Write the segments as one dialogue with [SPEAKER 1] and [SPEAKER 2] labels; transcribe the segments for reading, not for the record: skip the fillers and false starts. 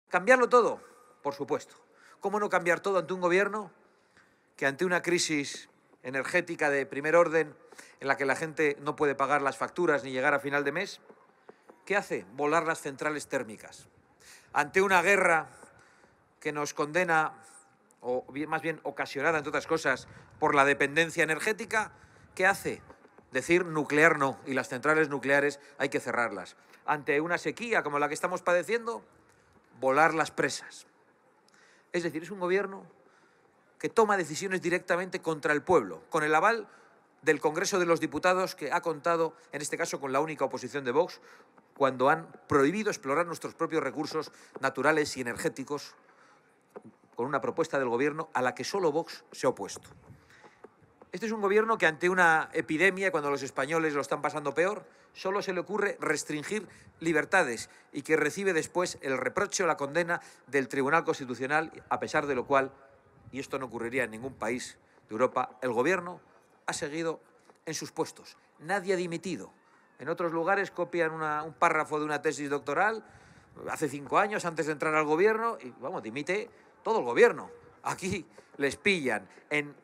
[SPEAKER 1] Cambiarlo todo, por supuesto. ¿Cómo no cambiar todo ante un gobierno que ante una crisis energética de primer orden en la que la gente no puede pagar las facturas ni llegar a final de mes, ¿qué hace? Volar las centrales térmicas. Ante una guerra que nos condena, o más bien ocasionada, entre otras cosas, por la dependencia energética, ¿qué hace? Decir nuclear no, y las centrales nucleares hay que cerrarlas. Ante una sequía como la que estamos padeciendo, volar las presas. Es decir, es un gobierno que toma decisiones directamente contra el pueblo, con el aval del Congreso de los Diputados, que ha contado, en este caso, con la única oposición de Vox, cuando han prohibido explorar nuestros propios recursos naturales y energéticos, con una propuesta del gobierno a la que solo Vox se ha opuesto. Este es un gobierno que ante una epidemia, cuando los españoles lo están pasando peor, solo se le ocurre restringir libertades y que recibe después el reproche o la condena del Tribunal Constitucional, a pesar de lo cual, y esto no ocurriría en ningún país de Europa, el gobierno ha seguido en sus puestos. Nadie ha dimitido. En otros lugares copian un párrafo de una tesis doctoral hace 5 años antes de entrar al gobierno y, vamos, dimite todo el gobierno. Aquí les pillan en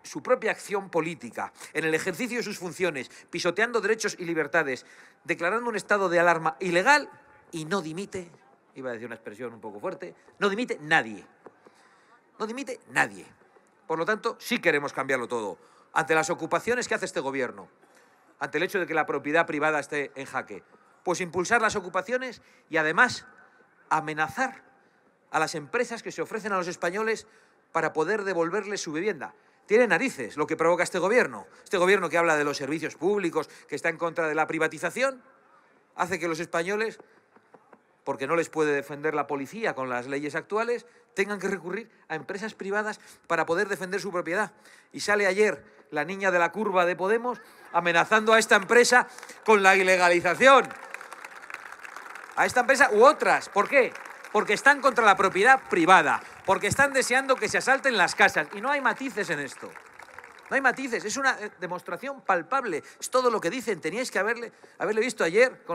[SPEAKER 1] su propia acción política, en el ejercicio de sus funciones, pisoteando derechos y libertades, declarando un estado de alarma ilegal y no dimite, iba a decir una expresión un poco fuerte, no dimite nadie. No dimite nadie. Por lo tanto, sí queremos cambiarlo todo. Ante las ocupaciones que hace este gobierno, ante el hecho de que la propiedad privada esté en jaque, pues impulsar las ocupaciones y además amenazar a las empresas que se ofrecen a los españoles para poder devolverles su vivienda. Tiene narices lo que provoca este gobierno que habla de los servicios públicos, que está en contra de la privatización, hace que los españoles, porque no les puede defender la policía con las leyes actuales, tengan que recurrir a empresas privadas para poder defender su propiedad. Y sale ayer la niña de la curva de Podemos amenazando a esta empresa con la ilegalización. A esta empresa u otras. ¿Por qué? Porque están contra la propiedad privada, porque están deseando que se asalten las casas. Y no hay matices en esto. No hay matices, es una demostración palpable. Es todo lo que dicen. Teníais que haberle visto ayer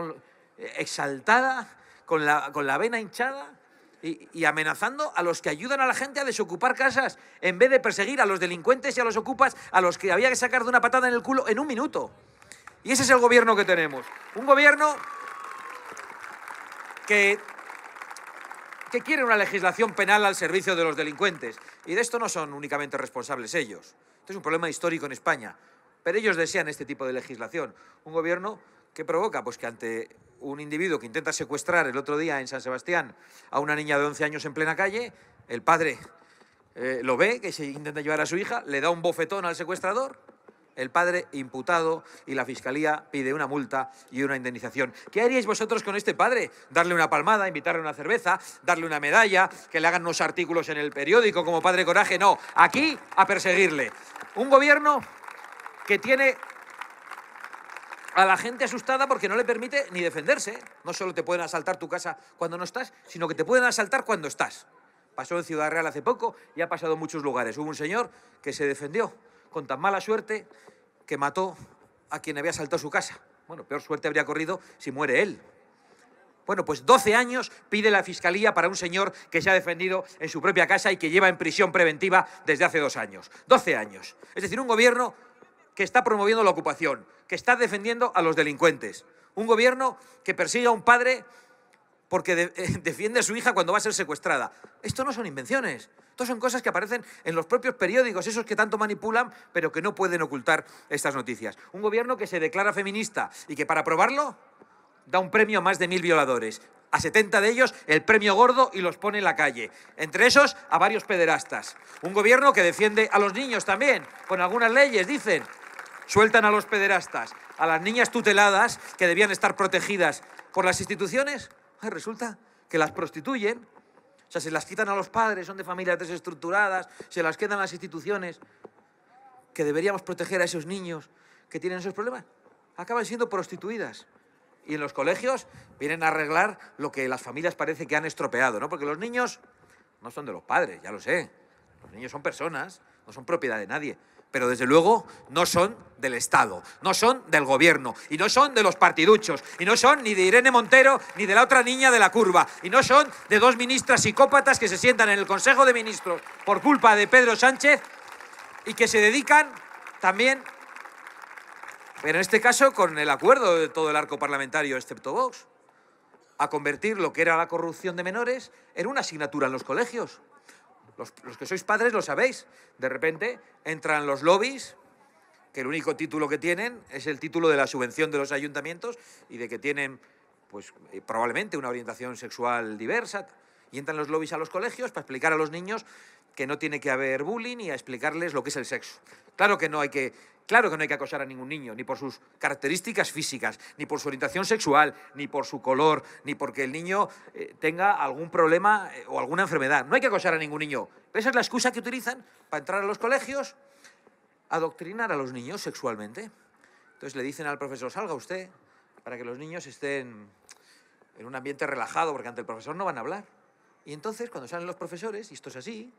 [SPEAKER 1] exaltada, con la vena hinchada y amenazando a los que ayudan a la gente a desocupar casas, en vez de perseguir a los delincuentes y a los ocupas, a los que había que sacar de una patada en el culo en un minuto. Y ese es el gobierno que tenemos. Un gobierno que quiere una legislación penal al servicio de los delincuentes. Y de esto no son únicamente responsables ellos. Este es un problema histórico en España. Pero ellos desean este tipo de legislación. Un gobierno que provoca pues que ante un individuo que intenta secuestrar el otro día en San Sebastián a una niña de 11 años en plena calle, el padre lo ve, que se intenta llevar a su hija, le da un bofetón al secuestrador, el padre imputado y la Fiscalía pide una multa y una indemnización. ¿Qué haríais vosotros con este padre? ¿Darle una palmada, invitarle una cerveza, darle una medalla, que le hagan unos artículos en el periódico como Padre Coraje? No, aquí a perseguirle. Un gobierno que tiene a la gente asustada porque no le permite ni defenderse. No solo te pueden asaltar tu casa cuando no estás, sino que te pueden asaltar cuando estás. Pasó en Ciudad Real hace poco y ha pasado en muchos lugares. Hubo un señor que se defendió con tan mala suerte que mató a quien había asaltado su casa. Bueno, peor suerte habría corrido si muere él. Bueno, pues 12 años pide la Fiscalía para un señor que se ha defendido en su propia casa y que lleva en prisión preventiva desde hace 2 años. 12 años. Es decir, un gobierno que está promoviendo la ocupación, que está defendiendo a los delincuentes. Un gobierno que persigue a un padre porque defiende a su hija cuando va a ser secuestrada. Esto no son invenciones. Esto son cosas que aparecen en los propios periódicos, esos que tanto manipulan, pero que no pueden ocultar estas noticias. Un gobierno que se declara feminista y que para probarlo da un premio a más de 1000 violadores. A 70 de ellos el premio gordo y los pone en la calle. Entre esos, a varios pederastas. Un gobierno que defiende a los niños también, con algunas leyes, dicen. Sueltan a los pederastas, a las niñas tuteladas que debían estar protegidas por las instituciones. Resulta que las prostituyen. O sea, se las quitan a los padres, son de familias desestructuradas, se las quedan las instituciones, que deberíamos proteger a esos niños que tienen esos problemas. Acaban siendo prostituidas. Y en los colegios vienen a arreglar lo que las familias parece que han estropeado, ¿no? Porque los niños no son de los padres, ya lo sé. Los niños son personas, no son propiedad de nadie. pero desde luego no son del Estado, no son del Gobierno, y no son de los partiduchos, y no son ni de Irene Montero ni de la otra niña de la curva, y no son de dos ministras psicópatas que se sientan en el Consejo de Ministros por culpa de Pedro Sánchez y que se dedican también, pero en este caso con el acuerdo de todo el arco parlamentario excepto Vox, a convertir lo que era la corrupción de menores en una asignatura en los colegios. Los que sois padres lo sabéis. De repente entran los lobbies, que el único título que tienen es el título de la subvención de los ayuntamientos y de que tienen, pues, probablemente una orientación sexual diversa. Y entran los lobbies a los colegios para explicar a los niños que no tiene que haber bullying y a explicarles lo que es el sexo. Claro que no hay que acosar a ningún niño, ni por sus características físicas, ni por su orientación sexual, ni por su color, ni porque el niño tenga algún problema o alguna enfermedad. No hay que acosar a ningún niño. Esa es la excusa que utilizan para entrar a los colegios, adoctrinar a los niños sexualmente. Entonces le dicen al profesor, salga usted, para que los niños estén en un ambiente relajado, porque ante el profesor no van a hablar. Y entonces, cuando salen los profesores, y esto es así,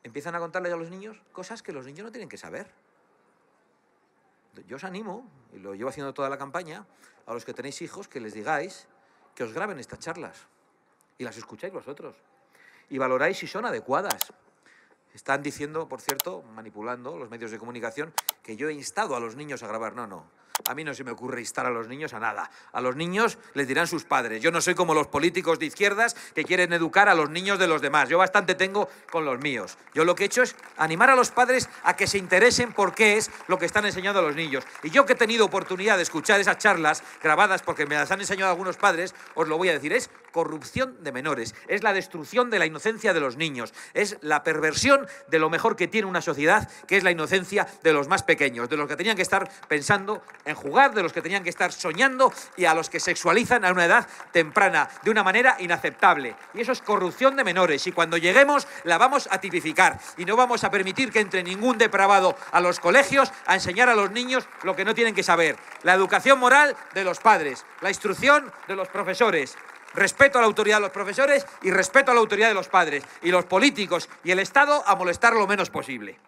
[SPEAKER 1] empiezan a contarles a los niños cosas que los niños no tienen que saber. Yo os animo, y lo llevo haciendo toda la campaña, a los que tenéis hijos, que les digáis que os graben estas charlas y las escucháis vosotros y valoráis si son adecuadas. Están diciendo, por cierto, manipulando los medios de comunicación, que yo he instado a los niños a grabar. No. A mí no se me ocurre instar a los niños a nada. A los niños les dirán sus padres. Yo no soy como los políticos de izquierdas que quieren educar a los niños de los demás. Yo bastante tengo con los míos. Yo lo que he hecho es animar a los padres a que se interesen por qué es lo que están enseñando a los niños. Y yo que he tenido oportunidad de escuchar esas charlas grabadas porque me las han enseñado algunos padres, os lo voy a decir, es corrupción de menores, es la destrucción de la inocencia de los niños, es la perversión de lo mejor que tiene una sociedad, que es la inocencia de los más pequeños, de los que tenían que estar pensando en jugar, de los que tenían que estar soñando y a los que sexualizan a una edad temprana de una manera inaceptable. Y eso es corrupción de menores, y cuando lleguemos la vamos a tipificar y no vamos a permitir que entre ningún depravado a los colegios a enseñar a los niños lo que no tienen que saber. La educación moral de los padres, la instrucción de los profesores, respeto a la autoridad de los profesores y respeto a la autoridad de los padres, y los políticos y el Estado a molestar lo menos posible.